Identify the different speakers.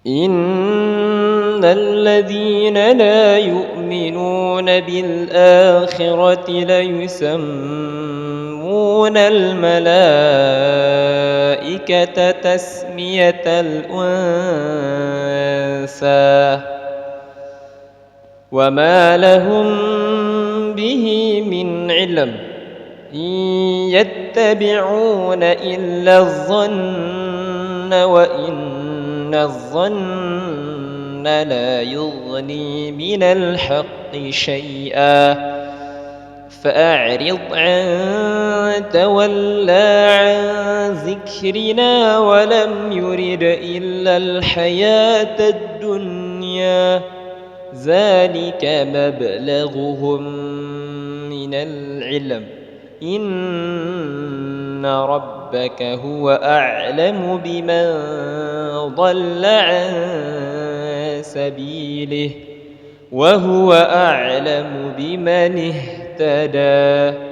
Speaker 1: إن الذين لا يؤمنون بالآخرة ليسمون الملائكة تسمية الأنثى وما لهم به من علم إن يتبعون إلا الظن وإن الظن لا يغني من الحق شيئا فأعرض عن تولى عن ذكرنا ولم يرد إلا الحياة الدنيا ذلك مبلغهم من العلم إن ربك هو أعلم بمن ضل عن سبيله وهو أعلم بمن اهتدى